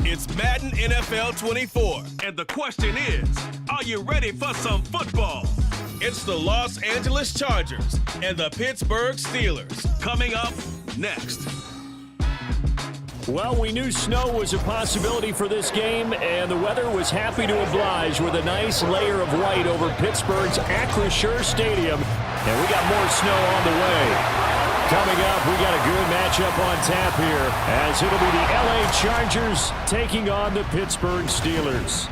It's Madden NFL 24, and the question is, are you ready for some football? It's the Los Angeles Chargers and the Pittsburgh Steelers coming up next. Well, we knew snow was a possibility for this game, and the weather was happy to oblige with a nice layer of white over Pittsburgh's Acrisure Stadium, and we got more snow on the way. Coming up, we got a good matchup on tap here, as it'll be the LA Chargers taking on the Pittsburgh Steelers.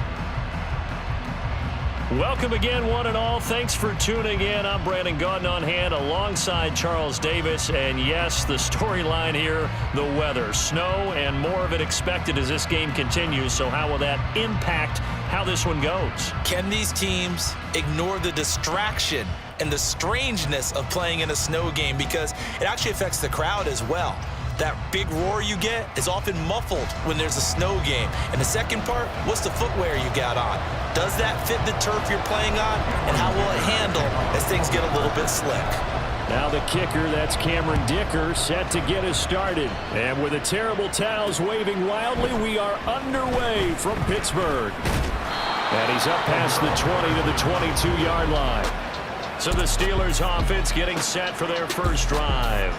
Welcome again, one and all. Thanks for tuning in. I'm Brandon Gaudin on hand alongside Charles Davis. And yes, the storyline here, the weather. Snow and more of it expected as this game continues. So how will that impact how this one goes? Can these teams ignore the distraction and the strangeness of playing in a snow game? Because it actually affects the crowd as well. That big roar you get is often muffled when there's a snow game. And the second part, what's the footwear you got on? Does that fit the turf you're playing on? And how will it handle as things get a little bit slick? Now the kicker, that's Cameron Dicker, set to get us started. And with the terrible towels waving wildly, we are underway from Pittsburgh. And he's up past the 20 to the 22-yard line. So the Steelers offense getting set for their first drive.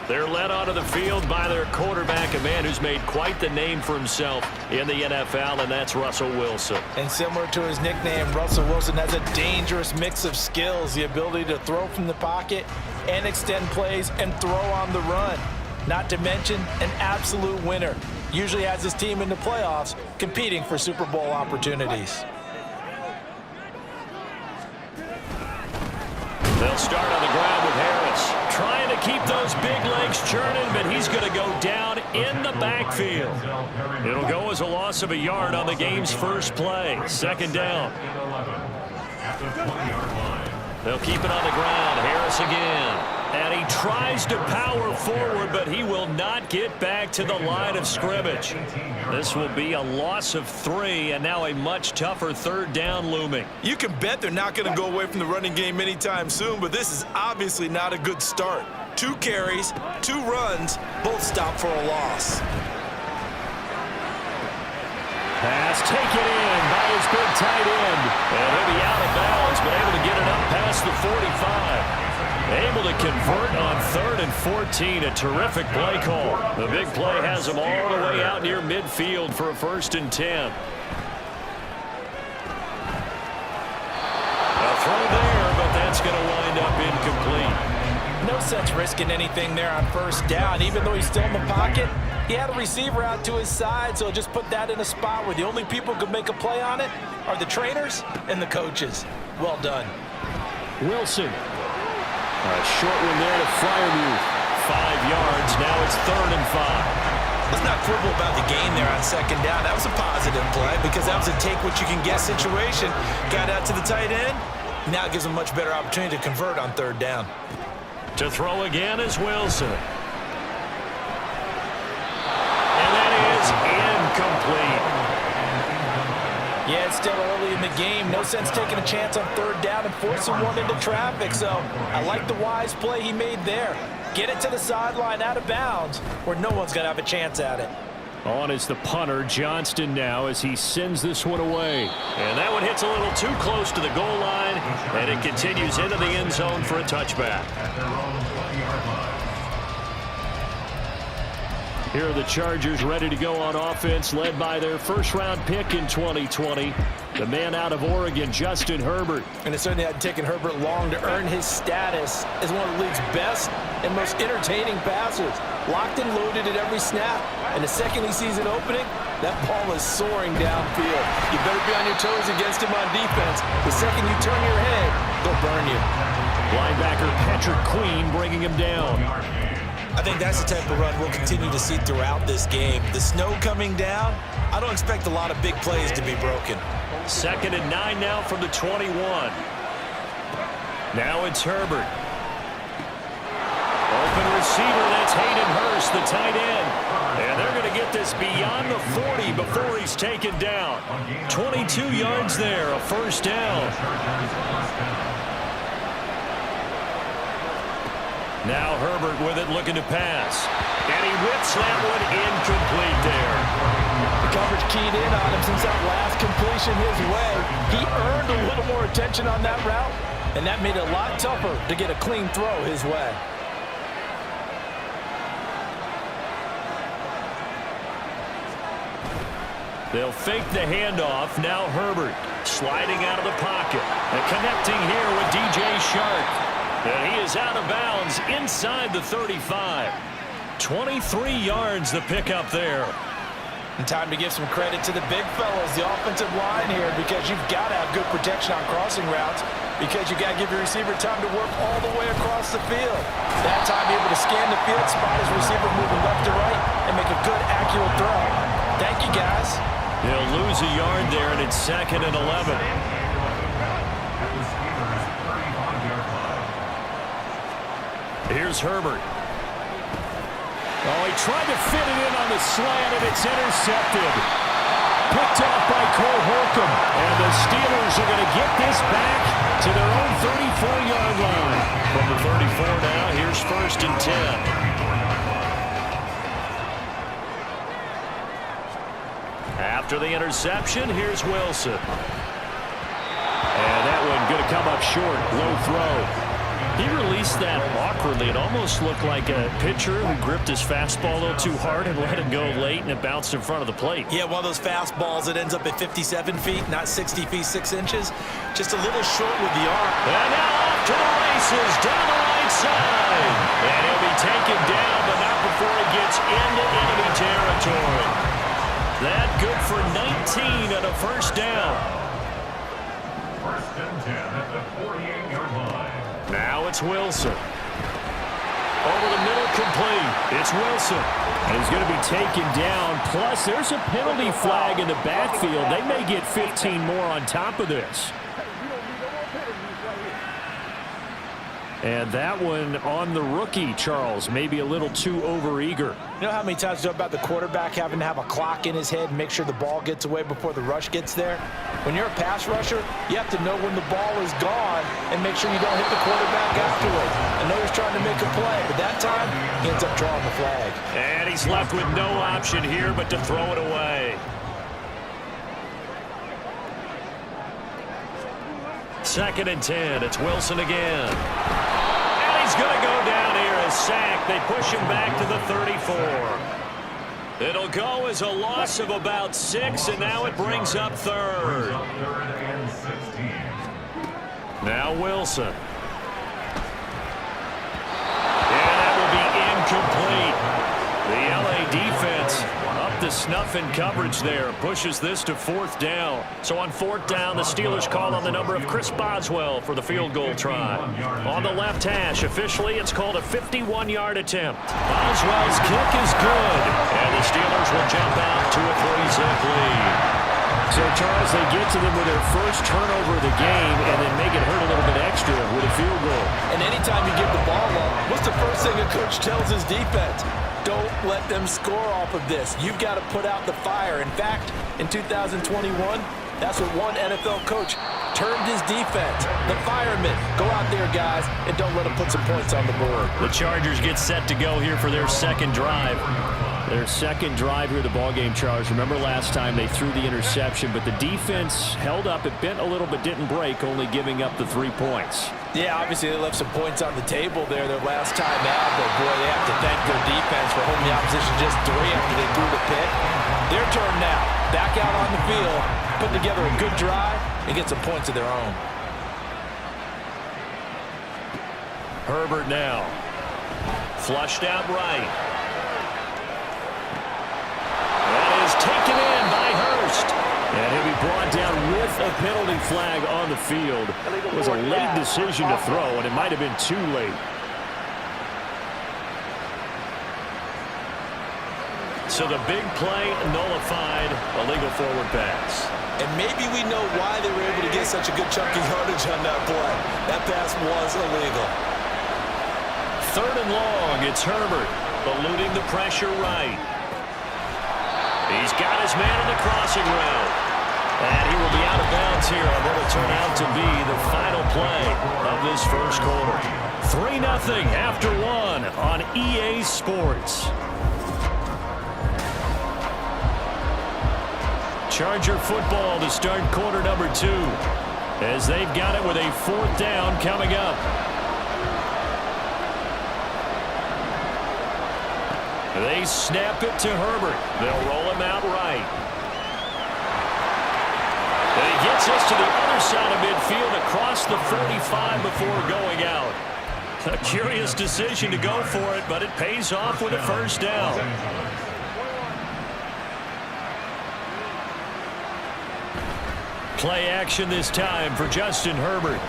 They're led onto the field by their quarterback, a man who's made quite the name for himself in the NFL, and that's Russell Wilson. And similar to his nickname, Russell Wilson has a dangerous mix of skills, the ability to throw from the pocket and extend plays and throw on the run. Not to mention an absolute winner. Usually has his team in the playoffs competing for Super Bowl opportunities. They'll start on the ground with Harris. Trying to keep those big legs churning, but he's going to go down in the backfield. It'll go as a loss of a yard on the game's first play. Second down. They'll keep it on the ground. Harris again. And he tries to power forward, but he will not get back to the line of scrimmage. This will be a loss of 3, and now a much tougher third down looming. You can bet they're not going to go away from the running game anytime soon, but this is obviously not a good start. 2 carries, 2 runs, both stop for a loss. Pass taken in by his big tight end. And he'll be out of bounds, but able to get it up past the 45. Able to convert on 3rd and 14. A terrific play call. The big play has him all the way out near midfield for a 1st and 10. A throw there, but that's going to wind up incomplete. No sense risking anything there on first down. Even though he's still in the pocket, he had a receiver out to his side, so just put that in a spot where the only people who can make a play on it are the trainers and the coaches. Well done. Wilson. A short one there to Fryermuth. 5 yards. Now it's 3rd and 5. Let's not quibble about the gain there on second down. That was a positive play because that was a take-what-you-can-get situation. Got out to the tight end. Now it gives him a much better opportunity to convert on 3rd down. To throw again is Wilson. And that is incomplete. Yeah, it's still early in the game. No sense taking a chance on 3rd down and forcing one into traffic. So I like the wise play he made there. Get it to the sideline out of bounds where no one's going to have a chance at it. On is the punter, Johnston, now as he sends this one away. And that one hits a little too close to the goal line, and it continues into the end zone for a touchback. Here are the Chargers ready to go on offense, led by their first-round pick in 2020, the man out of Oregon, Justin Herbert. And it certainly hadn't taken Herbert long to earn his status as one of the league's best and most entertaining passers. Locked and loaded at every snap. And the second he sees an opening, that ball is soaring downfield. You better be on your toes against him on defense. The second you turn your head, they'll burn you. Linebacker Patrick Queen bringing him down. I think that's the type of run we'll continue to see throughout this game. The snow coming down, I don't expect a lot of big plays to be broken. 2nd and 9 now from the 21. Now it's Herbert. Open receiver, that's Hayden Hurst, the tight end. And they're going to get this beyond the 40 before he's taken down. 22 yards there, a 1st down. Now Herbert with it, looking to pass. And he whips that one incomplete there. The coverage keyed in on him since that last completion his way. He earned a little more attention on that route, and that made it a lot tougher to get a clean throw his way. They'll fake the handoff. Now Herbert sliding out of the pocket. And connecting here with DJ Shark. And he is out of bounds inside the 35. 23 yards the pickup there. And time to give some credit to the big fellas, the offensive line here, because you've got to have good protection on crossing routes, because you've got to give your receiver time to work all the way across the field. That time, able to scan the field, spot his receiver moving left to right, and make a good, accurate throw. Thank you, guys. They'll lose a yard there, and it's 2nd and 11. Here's Herbert. Oh, he tried to fit it in on the slant, and it's intercepted. Picked off by Cole Holcomb. And the Steelers are going to get this back to their own 34-yard line. From the 34 now, here's 1st and 10. After the interception, here's Wilson. And that one going to come up short. Low throw. He released that awkwardly. It almost looked like a pitcher who gripped his fastball a little too hard and let it go late, and it bounced in front of the plate. Yeah, one of those fastballs that ends up at 57 feet, not 60 feet, 6 inches. Just a little short with the arm. And now off to the races, down the right side. And he'll be taken down, but not before he gets into enemy territory. That good for 19 and a 1st down. 1st and 10 at the 48-yard line. Now it's Wilson. Over the middle, complete. It's Wilson. And he's going to be taken down. Plus, there's a penalty flag in the backfield. They may get 15 more on top of this. And that one on the rookie, Charles, maybe a little too overeager. You know how many times we talk about the quarterback having to have a clock in his head and make sure the ball gets away before the rush gets there? When you're a pass rusher, you have to know when the ball is gone and make sure you don't hit the quarterback afterward. I know he's trying to make a play, but that time he ends up drawing the flag. And he's left with no option here but to throw it away. 2nd and 10. It's Wilson again. And he's going to go down here as sacked. They push him back to the 34. It'll go as a loss of about 6, and now it brings up 3rd. Now Wilson. And that will be incomplete. The LA defense up to snuff in coverage there. Pushes this to 4th down. So on 4th down, the Steelers call on the number of Chris Boswell for the field goal try. On the left hash, officially, it's called a 51-yard attempt. Boswell's kick is good. And the Steelers will jump out to a 3-zip lead. So, Charles, they get to them with their first turnover of the game and then make it hurt a little bit extra with a field goal. And anytime you give the ball up, what's the first thing a coach tells his defense? Don't let them score off of this. You've got to put out the fire. In fact, in 2021, that's what one NFL coach termed his defense. The firemen. Go out there, guys, and don't let them put some points on the board. The Chargers get set to go here for their 2nd drive. Their 2nd drive here, the ballgame, Charles. Remember last time they threw the interception, but the defense held up. It bent a little but didn't break, only giving up the 3 points. Yeah, obviously they left some points on the table there their last time out, but boy, they have to thank their defense for holding the opposition just 3 after they threw the pick. Their turn now. Back out on the field, put together a good drive, and get some points of their own. Herbert now. Flushed out right. That is taken in by Hurst. And he'll be brought down with a penalty flag on the field. It was a late decision to throw, and it might have been too late. So the big play nullified, a legal forward pass. And maybe we know why they were able to get such a good chunky yardage on that play. That pass was illegal. 3rd and long, it's Herbert, eluding the pressure right. He's got his man in the crossing route. And he will be out of bounds here on what will turn out to be the final play of this 1st quarter. 3-0 after one on EA Sports. Charger football to start quarter number 2 as they've got it with a 4th down coming up. They snap it to Herbert. They'll roll him out right. And he gets us to the other side of midfield across the 45 before going out. A curious decision to go for it, but it pays off with a first down. Play action this time for Justin Herbert.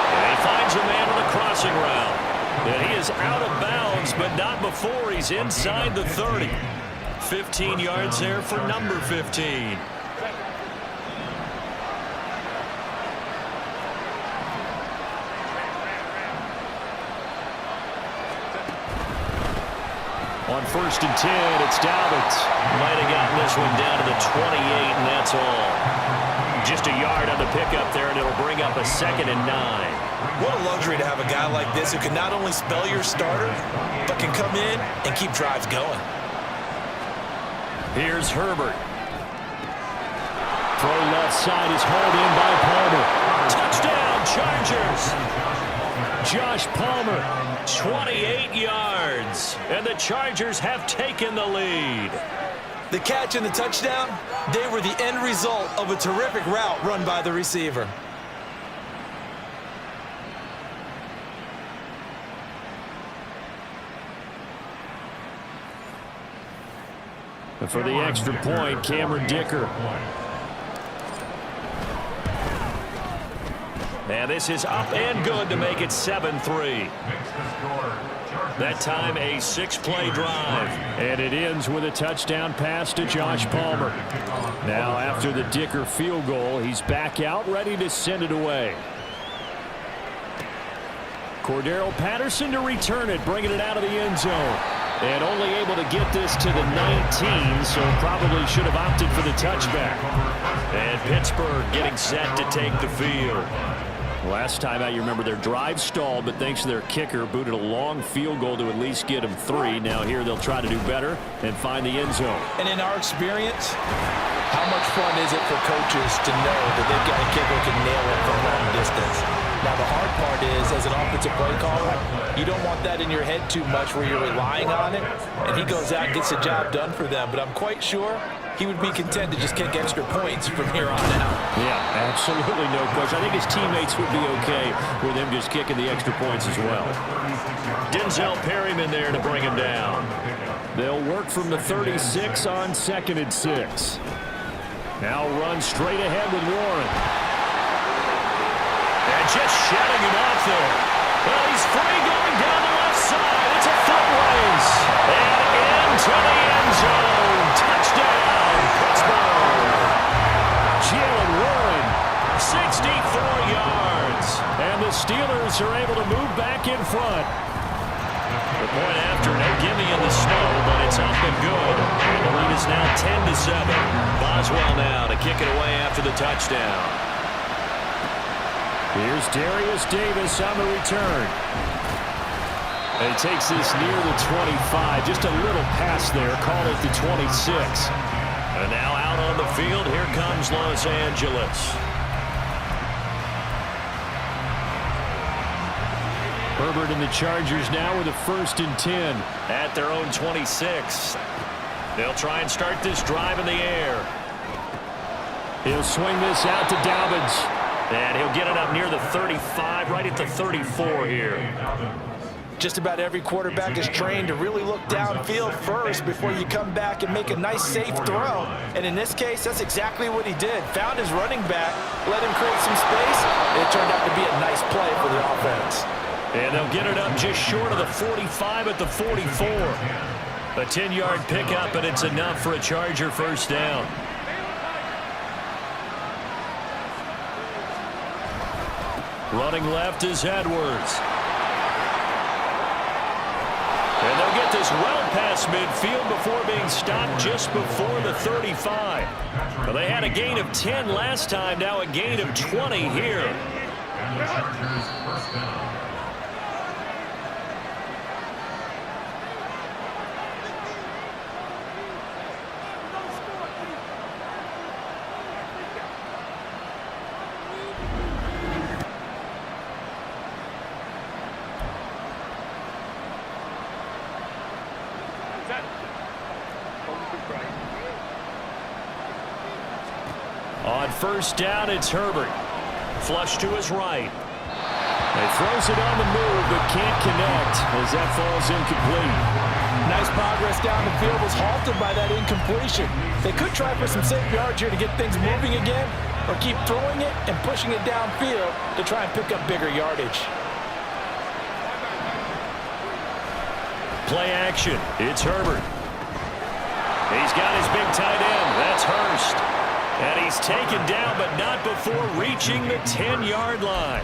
And he finds a man on the crossing route. And he is out of bounds, but not before he's inside the 30. 15 yards there for number 15. On 1st and 10, it's Dobbins. Might have gotten this one down to the 28, and that's all. Just a yard on the pickup there, and it'll bring up a 2nd and 9. What a luxury to have a guy like this who can not only spell your starter, but can come in and keep drives going. Here's Herbert. Throw left side is hauled in by Palmer. Touchdown, Chargers! Josh Palmer, 28 yards, and the Chargers have taken the lead. The catch and the touchdown, they were the end result of a terrific route run by the receiver. And for the extra point, Cameron Dicker. And this is up and good to make it 7-3. That time a 6-play drive. And it ends with a touchdown pass to Josh Palmer. Now after the Dicker field goal, he's back out ready to send it away. Cordero Patterson to return it, bringing it out of the end zone. And only able to get this to the 19, so probably should have opted for the touchback. And Pittsburgh getting set to take the field. Last time out, you remember their drive stalled, but thanks to their kicker, booted a long field goal to at least get them 3. Now here they'll try to do better and find the end zone. And in our experience, how much fun is it for coaches to know that they've got a kicker who can nail it from long distance? Now the hard part is, as an offensive play caller, you don't want that in your head too much where you're relying on it, and he goes out and gets the job done for them. But I'm quite sure he would be content to just kick extra points from here on out. Yeah, absolutely no question. I think his teammates would be okay with him just kicking the extra points as well. Denzel Perryman there to bring him down. They'll work from the 36 on 2nd and 6. Now run straight ahead with Warren. And just shutting him off there. Well, he's free going down the left side. It's a foot race. And into the end zone. Touchdown, Pittsburgh. Jalen Warren, 64 yards. And the Steelers are able to move back in front. The point after, no gimme in the snow, but it's up and good. And the lead is now 10-7. Boswell now to kick it away after the touchdown. Here's Darius Davis on the return. And he takes this near the 25. Just a little pass there. Call it the 26. And now out on the field, here comes Los Angeles. Herbert and the Chargers now with a 1st and 10 at their own 26. They'll try and start this drive in the air. He'll swing this out to Dobbins. And he'll get it up near the 35, right at the 34 here. Just about every quarterback is trained to really look downfield first before you come back and make a nice, safe throw. And in this case, that's exactly what he did. Found his running back, let him create some space, and it turned out to be a nice play for the offense. And they'll get it up just short of the 45 at the 44. A 10-yard pickup, and it's enough for a Charger first down. Running left is Edwards. And they'll get this well past midfield before being stopped just before the 35. Well, they had a gain of 10 last time, now a gain of 20 here. And the Chargers first down. On first down, it's Herbert. Flush to his right. He throws it on the move, but can't connect as that falls incomplete. Nice progress down the field was halted by that incompletion. They could try for some safe yards here to get things moving again, or keep throwing it and pushing it downfield to try and pick up bigger yardage. Play action. It's Herbert. He's got his big tight end. That's Hurst. And he's taken down, but not before reaching the 10-yard line.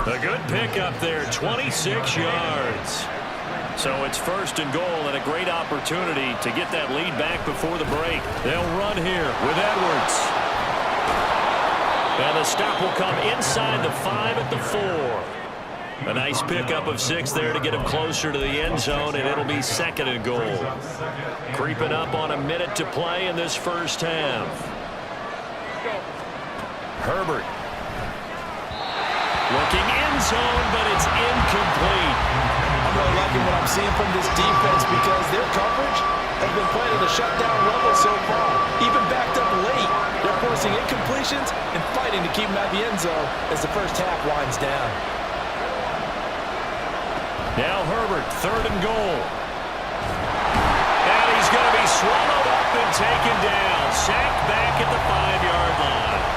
A good pickup there, 26 yards. So it's first and goal and a great opportunity to get that lead back before the break. They'll run here with Edwards. And the stop will come inside the 5 at the 4. A nice pickup of 6 there to get him closer to the end zone, and it'll be second and goal. Creeping up on a minute to play in this first half. Herbert. Looking end zone, but it's incomplete. I'm really liking what I'm seeing from this defense because their coverage has been playing at a shutdown level so far. Even backed up late, they're forcing incompletions and fighting to keep them at the end zone as the first half winds down. Now Herbert, third and goal. And he's going to be swallowed up and taken down. Sacked back at the 5-yard line.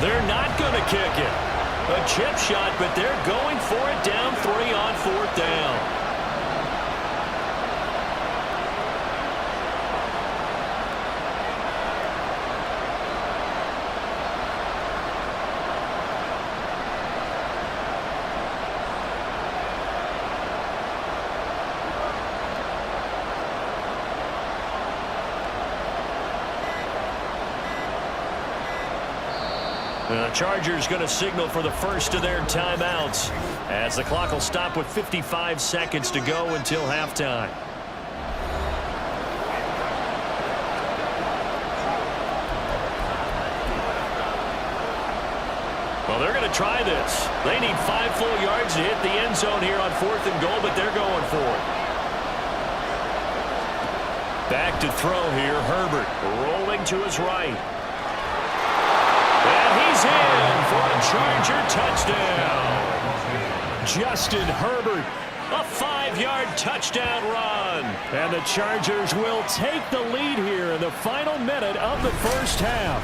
They're not going to kick it. A chip shot, but they're going for it down 3 on fourth down. The Chargers going to signal for the first of their timeouts as the clock will stop with 55 seconds to go until halftime. Well, they're going to try this. They need 5 full yards to hit the end zone here on fourth and goal, but they're going for it. Back to throw here, Herbert rolling to his right. And he's in for a Charger touchdown. Justin Herbert, a 5-yard touchdown run. And the Chargers will take the lead here in the final minute of the first half.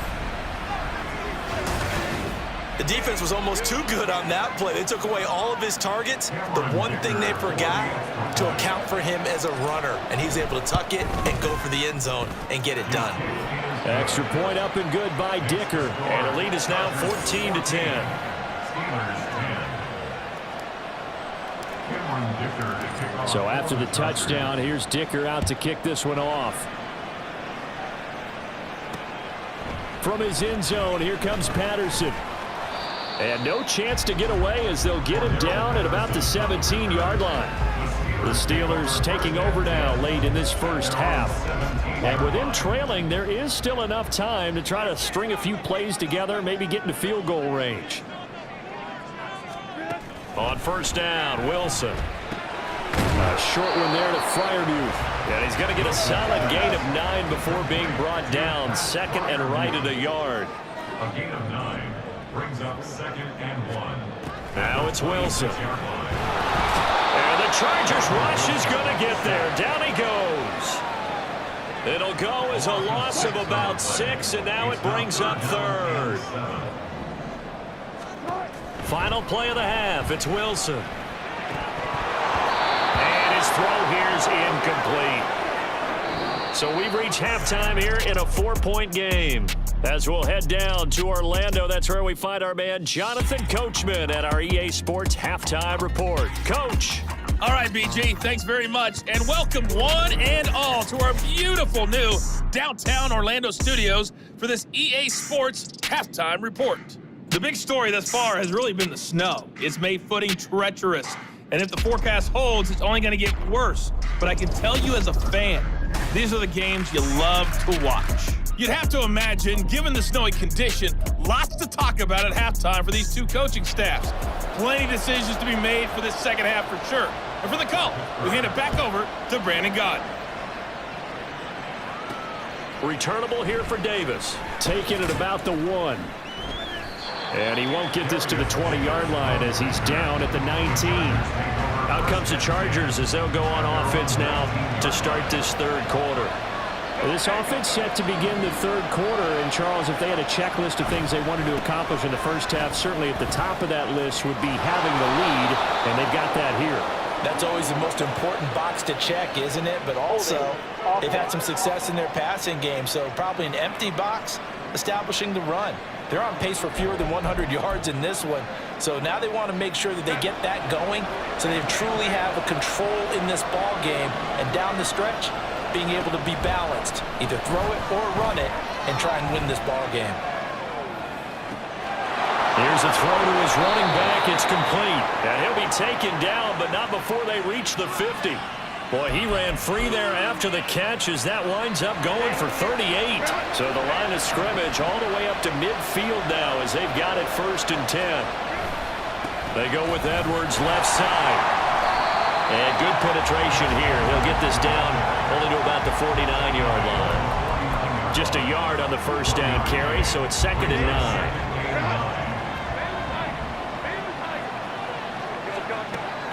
The defense was almost too good on that play. They took away all of his targets. The one thing they forgot, to account for him as a runner. And he's able to tuck it and go for the end zone and get it done. Extra point up and good by Dicker. And the lead is now 14-10. So after the touchdown, here's Dicker out to kick this one off. From his end zone, here comes Patterson. And no chance to get away as they'll get him down at about the 17-yard line. The Steelers taking over now late in this first half. And with them trailing, there is still enough time to try to string a few plays together, maybe get into field goal range. On first down, Wilson. A short one there to Freiermuth. And he's going to get a solid gain of 9 before being brought down. Second and right at a yard. A gain of 9 brings up second and 1. Now it's Wilson. And the Chargers rush is going to get there. Down he goes. It'll go as a loss of about 6, and now it brings up third. Final play of the half. It's Wilson. And his throw here's incomplete. So we've reached halftime here in a 4-point game. As we'll head down to Orlando, that's where we find our man Jonathan Coachman at our EA Sports Halftime Report. Coach. All right, BG, thanks very much. And welcome one and all to our beautiful new downtown Orlando studios for this EA Sports Halftime Report. The big story thus far has really been the snow. It's made footing treacherous. And if the forecast holds, it's only going to get worse. But I can tell you as a fan, these are the games you love to watch. You'd have to imagine, given the snowy condition, lots to talk about at halftime for these two coaching staffs. Plenty of decisions to be made for this second half for sure. And for the call, we hand it back over to Brandon Gott. Returnable here for Davis. Taking it about the 1. And he won't get this to the 20-yard line as he's down at the 19. Out comes the Chargers as they'll go on offense now to start this third quarter. This offense set to begin the third quarter, and Charles, if they had a checklist of things they wanted to accomplish in the first half, certainly at the top of that list would be having the lead, and they've got that here. That's always the most important box to check, isn't it? But also, they've had some success in their passing game, so probably an empty box establishing the run. They're on pace for fewer than 100 yards in this one, so now they want to make sure that they get that going so they truly have a control in this ball game, and down the stretch, being able to be balanced, either throw it or run it, and try and win this ball game. Here's a throw to his running back. It's complete. And he'll be taken down, but not before they reach the 50. Boy, he ran free there after the catch as that winds up going for 38. So the line of scrimmage all the way up to midfield now as they've got it 1st and 10. They go with Edwards left side. And good penetration here. He'll get this down only to about the 49-yard line. Just a yard on the first down carry, so it's 2nd and 9.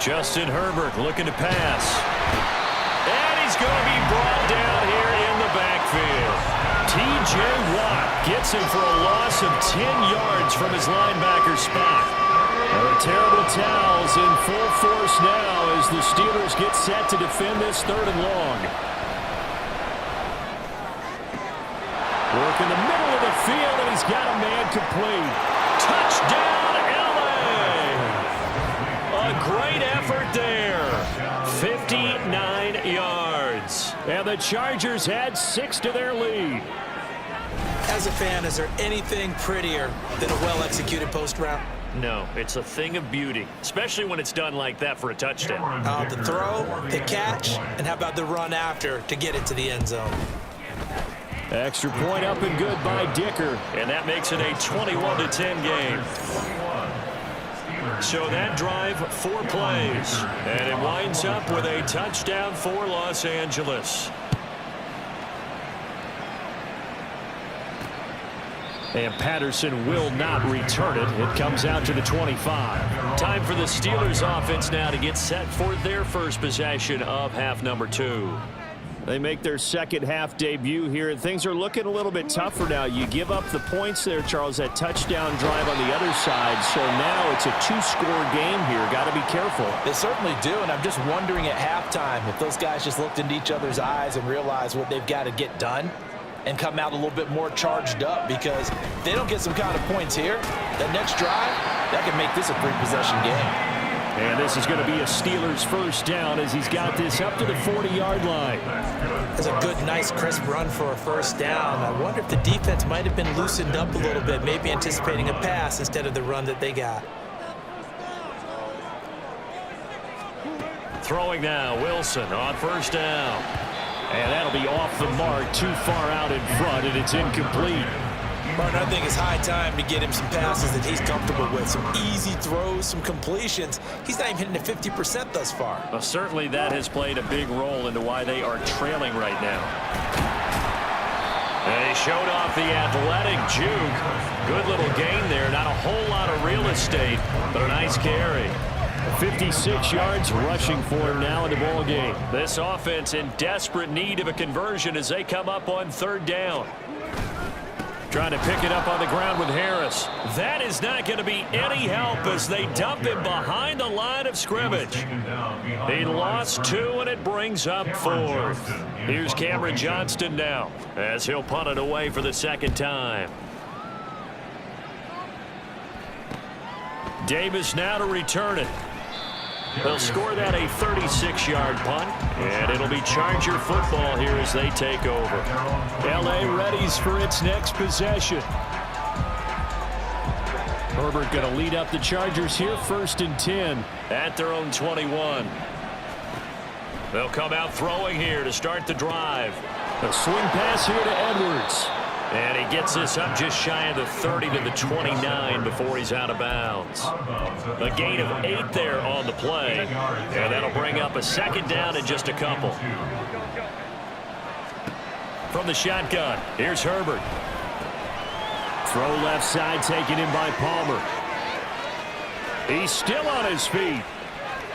Justin Herbert looking to pass. And he's going to be brought down here in the backfield. T.J. Watt gets him for a loss of 10 yards from his linebacker spot. The terrible towels in full force now as the Steelers get set to defend this 3rd and long. Work in the middle of the field, and he's got a man complete. Touchdown, L.A. A great effort there. 59 yards. And the Chargers add 6 to their lead. As a fan, is there anything prettier than a well-executed post route? No, it's a thing of beauty, especially when it's done like that for a touchdown. The throw, the catch, and how about the run after to get it to the end zone? Extra point up and good by Dicker, and that makes it a 21-10 game. So that drive, 4 plays, and it winds up with a touchdown for Los Angeles. And Patterson will not return it. It comes out to the 25. Time for the Steelers offense now to get set for their first possession of half number 2. They make their second half debut here, and things are looking a little bit tougher now. You give up the points there, Charles, that touchdown drive on the other side. So now it's a 2-score game here. Got to be careful. They certainly do, and I'm just wondering at halftime if those guys just looked into each other's eyes and realized what they've got to get done and come out a little bit more charged up, because if they don't get some kind of points here, that next drive, that can make this a 3-possession game. And this is going to be a Steelers first down as he's got this up to the 40-yard line. That's a good, nice, crisp run for a first down. I wonder if the defense might have been loosened up a little bit, maybe anticipating a pass instead of the run that they got. Throwing now, Wilson on first down. And that'll be off the mark, too far out in front, and it's incomplete. Martin, I think it's high time to get him some passes that he's comfortable with, some easy throws, some completions. He's not even hitting at 50% thus far. Well, certainly that has played a big role into why they are trailing right now. And he showed off the athletic juke. Good little gain there. Not a whole lot of real estate, but a nice carry. 56 yards rushing for him now in the ball game. This offense in desperate need of a conversion as they come up on 3rd down. Trying to pick it up on the ground with Harris. That is not going to be any help as they dump him behind the line of scrimmage. He lost 2, and it brings up 4th. Here's Cameron Johnston now as he'll punt it away for the 2nd time. Davis now to return it. They'll score that a 36-yard punt, and it'll be Charger football here as they take over. L.A. readies for its next possession. Herbert going to lead up the Chargers here, 1st and 10 at their own 21. They'll come out throwing here to start the drive. A swing pass here to Edwards. And he gets this up just shy of the 30 to the 29 before he's out of bounds. A gain of 8 there on the play. And that'll bring up a 2nd down and just a couple. From the shotgun, here's Herbert. Throw left side taken in by Palmer. He's still on his feet.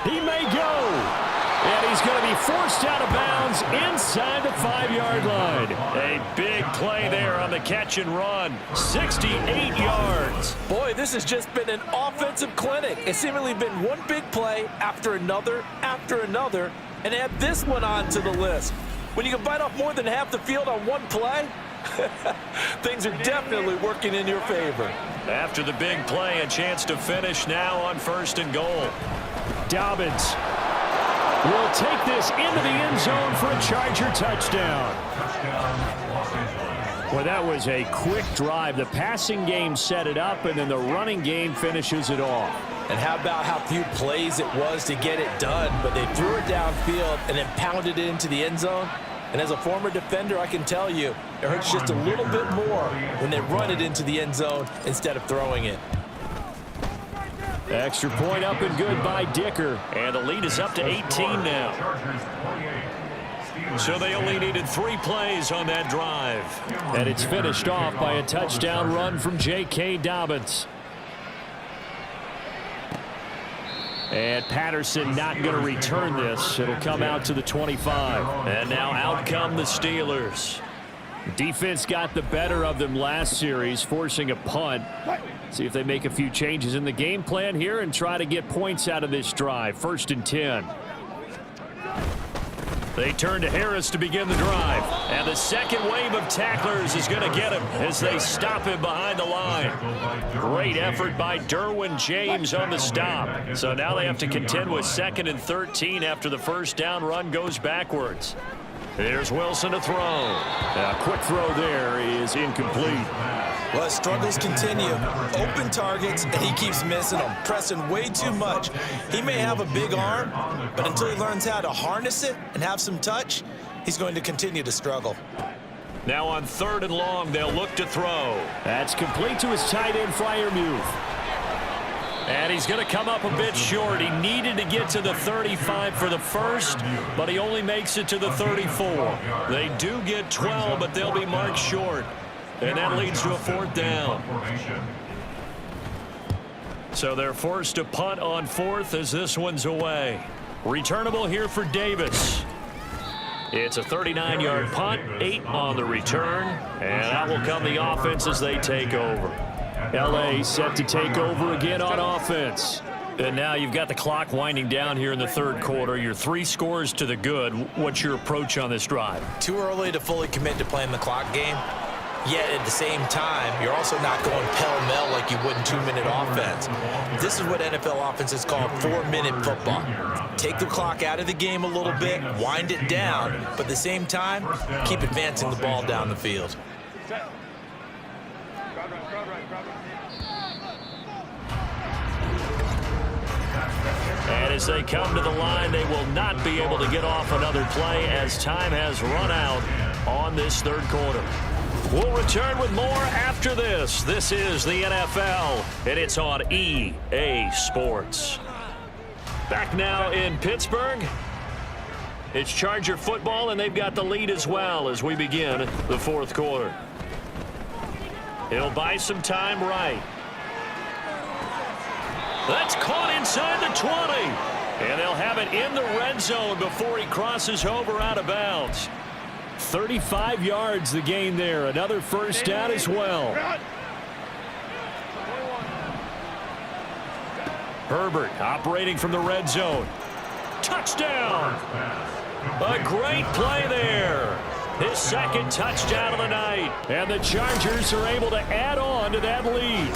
He may go. And he's going to be forced out of bounds inside the 5-yard line. A big play there on the catch and run. 68 yards. Boy, this has just been an offensive clinic. It's seemingly been one big play after another, and add this one onto the list. When you can bite off more than half the field on one play, things are definitely working in your favor. After the big play, a chance to finish now on 1st and goal. Dobbins will take this into the end zone for a Charger touchdown. Well, that was a quick drive. The passing game set it up, and then the running game finishes it off. And how about how few plays it was to get it done, but they threw it downfield and then pounded it into the end zone. And as a former defender, I can tell you, it hurts just a little bit more when they run it into the end zone instead of throwing it. Extra point up and good by Dicker. And the lead is up to 18 now. So they only needed 3 plays on that drive. And it's finished off by a touchdown run from J.K. Dobbins. And Patterson not going to return this. It'll come out to the 25. And now out come the Steelers. Defense got the better of them last series, forcing a punt. See if they make a few changes in the game plan here and try to get points out of this drive. 1st and 10. They turn to Harris to begin the drive. And the second wave of tacklers is going to get him as they stop him behind the line. Great effort by Derwin James on the stop. So now they have to contend with 2nd and 13 after the first down run goes backwards. Here's Wilson to throw. A quick throw there is incomplete. Well, his struggles continue. Open targets, and he keeps missing them, pressing way too much. He may have a big arm, but until he learns how to harness it and have some touch, he's going to continue to struggle. Now on 3rd and long, they'll look to throw. That's complete to his tight end, Freiermuth. And he's going to come up a bit short. He needed to get to the 35 for the first, but he only makes it to the 34. They do get 12, but they'll be marked short. And that leads to a 4th down. So they're forced to punt on 4th as this one's away. Returnable here for Davis. It's a 39-yard punt, 8 on the return, and out will come the offense as they take over. L.A. set to take over again on offense. And now you've got the clock winding down here in the 3rd quarter. You're 3 scores to the good. What's your approach on this drive? Too early to fully commit to playing the clock game. Yet at the same time, you're also not going pell-mell like you would in 2-minute offense. This is what NFL offenses call 4-minute football. Take the clock out of the game a little bit, wind it down, but at the same time, keep advancing the ball down the field. And as they come to the line, they will not be able to get off another play as time has run out on this 3rd quarter. We'll return with more after this. This is the NFL, and it's on EA Sports. Back now in Pittsburgh. It's Charger football, and they've got the lead as well as we begin the 4th quarter. He'll buy some time right. That's caught inside the 20. And they'll have it in the red zone before he crosses over out of bounds. 35 yards the gain there. Another first down as well. Herbert operating from the red zone. Touchdown! A great play there. His 2nd touchdown of the night. And the Chargers are able to add on to that lead.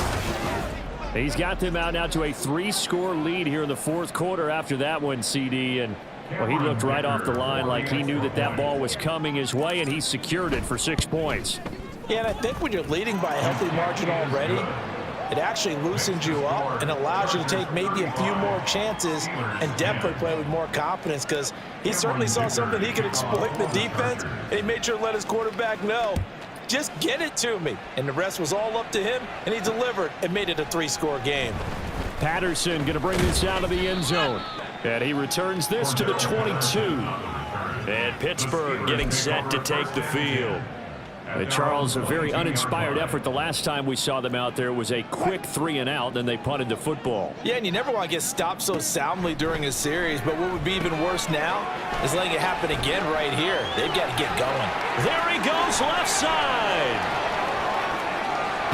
He's got them out now to a 3-score lead here in the fourth quarter after that one, CD. And, well, he looked right off the line like he knew that that ball was coming his way, and he secured it for 6 points. Yeah, and I think when you're leading by a healthy margin already, it actually loosens you up and allows you to take maybe a few more chances and definitely play with more confidence, because he certainly saw something he could exploit in the defense, and he made sure to let his quarterback know, just get it to me. And the rest was all up to him, and he delivered and made it a 3-score game. Patterson going to bring this out of the end zone. And he returns this to the 22. And Pittsburgh getting set to take the field. Charles, a very uninspired effort. The last time we saw them out there was a quick 3-and-out, then they punted the football. Yeah, and you never want to get stopped so soundly during a series, but what would be even worse now is letting it happen again right here. They've got to get going. There he goes, left side.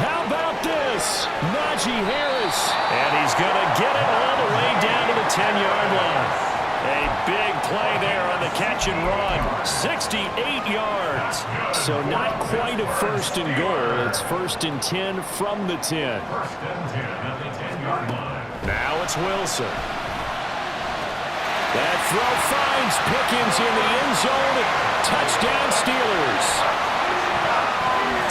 How about this? Najee Harris. And he's going to get it all the way down to the 10-yard line. A big play there on the catch and run. 68 yards. So not quite a 1st and goal. It's 1st and 10 from the 10. 1st and 10 at the 10-yard line. Now it's Wilson. That throw finds Pickens in the end zone. Touchdown Steelers.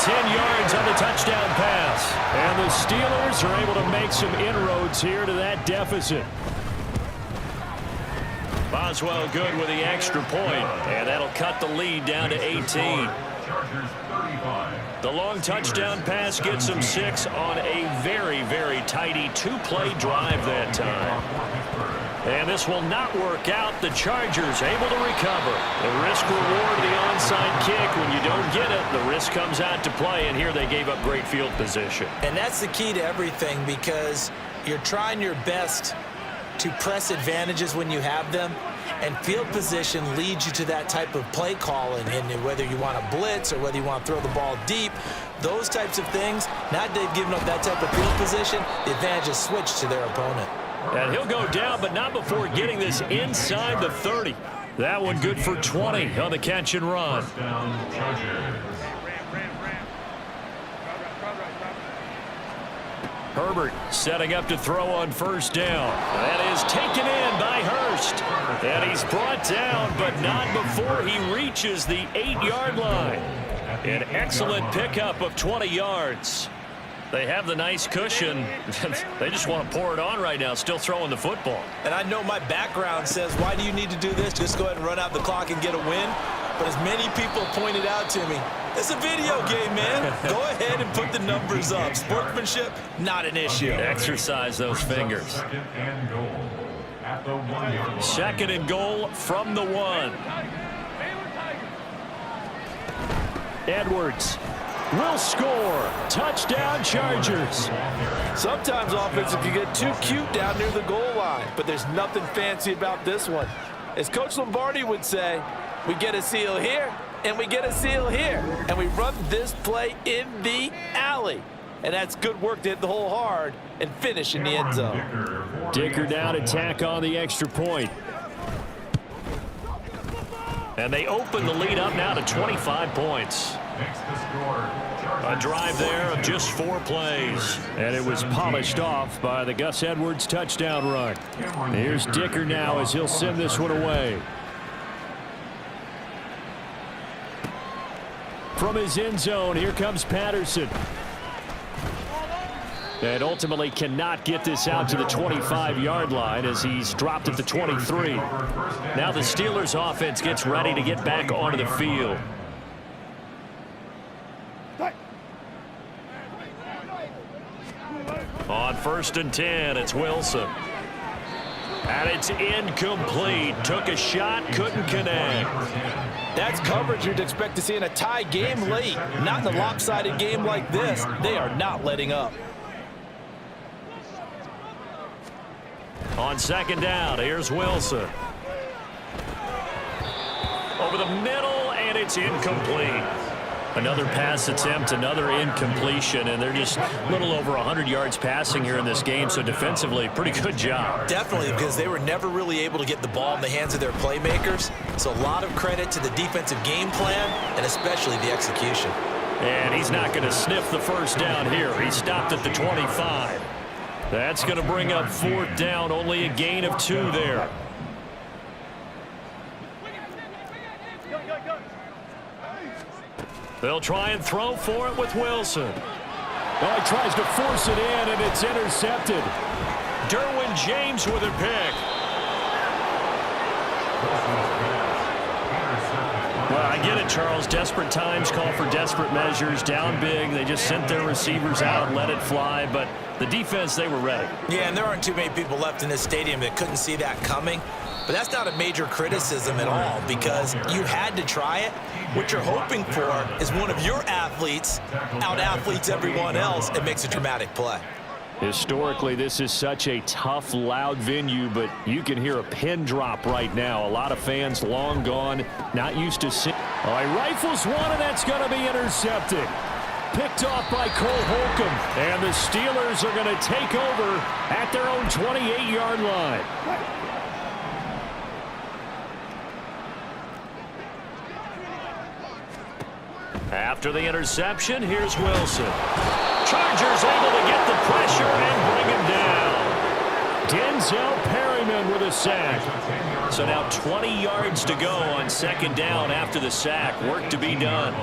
10 yards on the touchdown pass. And the Steelers are able to make some inroads here to that deficit. Boswell good with the extra point, and that'll cut the lead down to 18. The long touchdown pass gets them 6 on a very, very tidy 2-play drive that time. And this will not work out. The Chargers able to recover. The risk reward of the onside kick. When you don't get it, the risk comes out to play, and here they gave up great field position. And that's the key to everything, because you're trying your best to press advantages when you have them, and field position leads you to that type of play calling. And whether you want to blitz or whether you want to throw the ball deep, those types of things, now that they've given up that type of field position, the advantage is switched to their opponent. And he'll go down, but not before getting this inside the 30. That one good for 20 on the catch and run. Herbert setting up to throw on 1st down. That is taken in by Hurst. And he's brought down, but not before he reaches the 8-yard line. An excellent pickup of 20 yards. They have the nice cushion. They just want to pour it on right now, still throwing the football. And I know my background says, why do you need to do this? Just go ahead and run out the clock and get a win. But as many people pointed out to me, it's a video game, man. Go ahead and put the numbers up. Sportsmanship, not an issue. Exercise those fingers. 2nd and goal from the 1. Edwards will score. Touchdown Chargers. Sometimes offensive can get too cute down near the goal line, but there's nothing fancy about this one. As Coach Lombardi would say, we get a seal here, and we get a seal here, and we run this play in the alley. And that's good work to hit the hole hard and finish in the end zone. Dicker down to tack on the extra point. And they open the lead up now to 25 points. A drive there of just 4 plays. And it was polished off by the Gus Edwards touchdown run. Here's Dicker now as he'll send this one away. From his end zone, here comes Patterson. And ultimately cannot get this out to the 25-yard line as he's dropped at the 23. Now the Steelers offense gets ready to get back onto the field. On 1st and 10, it's Wilson. And it's incomplete. Took a shot, couldn't connect. That's coverage you'd expect to see in a tie game late. Not in a lopsided game like this. They are not letting up. On 2nd down, here's Wilson. Over the middle, and it's incomplete. Another pass attempt, another incompletion, and they're just a little over 100 yards passing here in this game, so defensively, pretty good job. Definitely, because they were never really able to get the ball in the hands of their playmakers. So a lot of credit to the defensive game plan, and especially the execution. And he's not going to sniff the 1st down here. He stopped at the 25. That's going to bring up 4th down, only a gain of 2 there. They'll try and throw for it with Wilson. Oh, he tries to force it in, and it's intercepted. Derwin James with a pick. Well, I get it, Charles. Desperate times call for desperate measures. Down big, they just sent their receivers out and let it fly. But the defense, they were ready. Yeah, and there aren't too many people left in this stadium that couldn't see that coming. But that's not a major criticism at all because you had to try it. What you're hoping for is one of your athletes out-athletes everyone else and makes a dramatic play. Historically, this is such a tough, loud venue, but you can hear a pin drop right now. A lot of fans long gone, not used to seeing. Oh, he rifles one, and that's going to be intercepted. Picked off by Cole Holcomb, and the Steelers are going to take over at their own 28-yard line. After the interception, here's Wilson. Chargers able to get the pressure and bring him down. Denzel Perryman with a sack. So now 20 yards to go on 2nd down after the sack. Work to be done.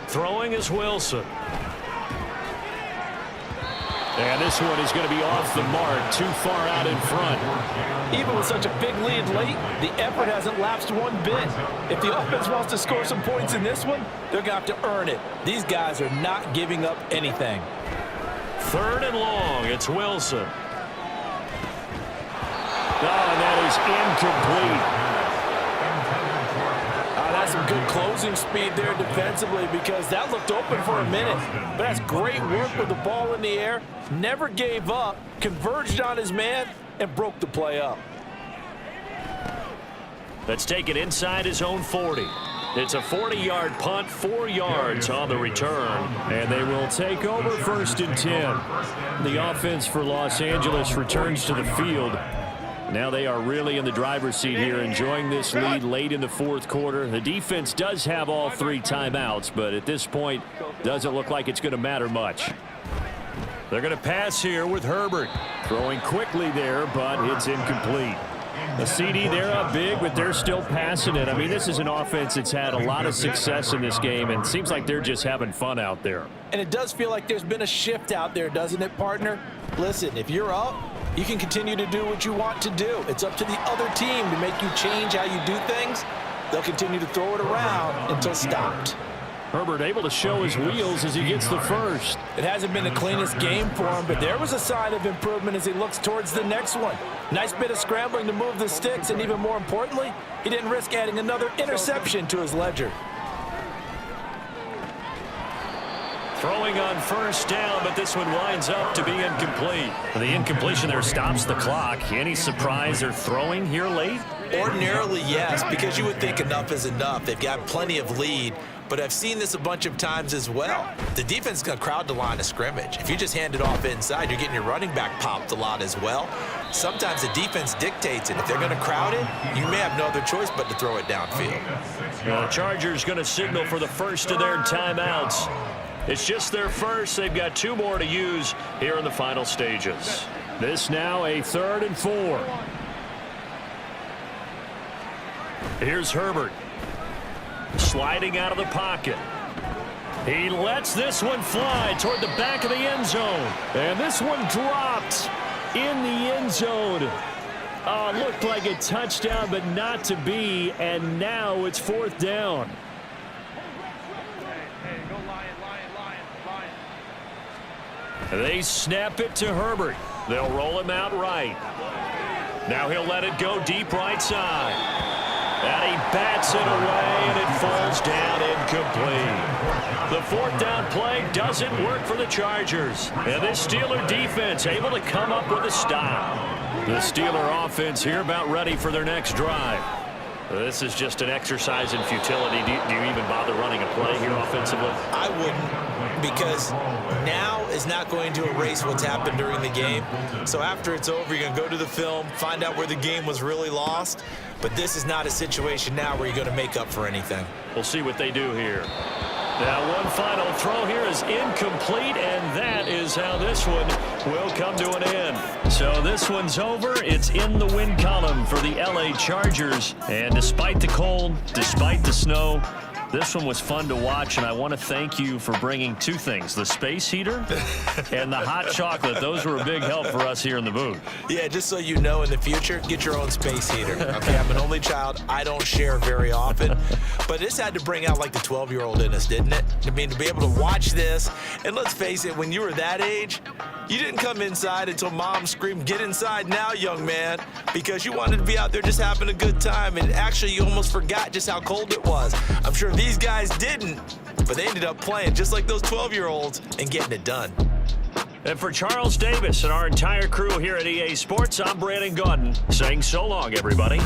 Throwing is Wilson. And this one is going to be off the mark, too far out in front. Even with such a big lead late, the effort hasn't lapsed one bit. If the offense wants to score some points in this one, they're going to have to earn it. These guys are not giving up anything. 3rd and long, it's Wilson. Oh, and that is incomplete. That's some good closing speed there defensively because that looked open for a minute. But that's great work with the ball in the air. Never gave up, converged on his man, and broke the play up. Let's take it inside his own 40. It's a 40-yard punt, 4 yards on the return. And they will take over 1st and 10. The offense for Los Angeles returns to the field. Now they are really in the driver's seat here, enjoying this lead late in the 4th quarter. The defense does have all 3 timeouts, but at this point, doesn't look like it's going to matter much. They're going to pass here with Herbert. Throwing quickly there, but it's incomplete. A CD, they're up big, but they're still passing it. I mean, this is an offense that's had a lot of success in this game, and it seems like they're just having fun out there. And it does feel like there's been a shift out there, doesn't it, partner? Listen, if you're up, you can continue to do what you want to do. It's up to the other team to make you change how you do things. They'll continue to throw it around until stopped. Herbert able to show his wheels as he gets the first. It hasn't been the cleanest game for him, but there was a sign of improvement as he looks towards the next one. Nice bit of scrambling to move the sticks, and even more importantly, he didn't risk adding another interception to his ledger. Throwing on 1st down, but this one winds up to be incomplete. The incompletion there stops the clock. Any surprise they're throwing here late? Ordinarily, yes, because you would think enough is enough. They've got plenty of lead, but I've seen this a bunch of times as well. The defense is going to crowd the line of scrimmage. If you just hand it off inside, you're getting your running back popped a lot as well. Sometimes the defense dictates it. If they're going to crowd it, you may have no other choice but to throw it downfield. The Chargers going to signal for the first of their timeouts. It's just their first. They've got 2 more to use here in the final stages. This now a 3rd and 4. Here's Herbert. Sliding out of the pocket. He lets this one fly toward the back of the end zone. And this one dropped in the end zone. Looked like a touchdown, but not to be. And now it's 4th down. They snap it to Herbert. They'll roll him out right. Now he'll let it go deep right side. And he bats it away, and it falls down incomplete. The 4th down play doesn't work for the Chargers. And this Steeler defense able to come up with a stop. The Steeler offense here about ready for their next drive. This is just an exercise in futility. Do you even bother running a play here offensively? I wouldn't, because now is not going to erase what's happened during the game. So after it's over, you're going to go to the film, find out where the game was really lost. But this is not a situation now where you're going to make up for anything. We'll see what they do here. Now one final throw here is incomplete, and that is how this one will come to an end. So this one's over. It's in the win column for the LA Chargers. And despite the cold, despite the snow, this one was fun to watch, and I want to thank you for bringing two things, the space heater and the hot chocolate. Those were a big help for us here in the booth. Yeah, just so you know, in the future, get your own space heater. Okay, I'm an only child. I don't share very often. But this had to bring out, like, the 12-year-old in us, didn't it? I mean, to be able to watch this, and let's face it, when you were that age, you didn't come inside until Mom screamed, "Get inside now, young man," because you wanted to be out there just having a good time, and actually you almost forgot just how cold it was. I'm sure these guys didn't, but they ended up playing just like those 12-year-olds and getting it done. And for Charles Davis and our entire crew here at EA Sports, I'm Brandon Gaudin saying so long, everybody.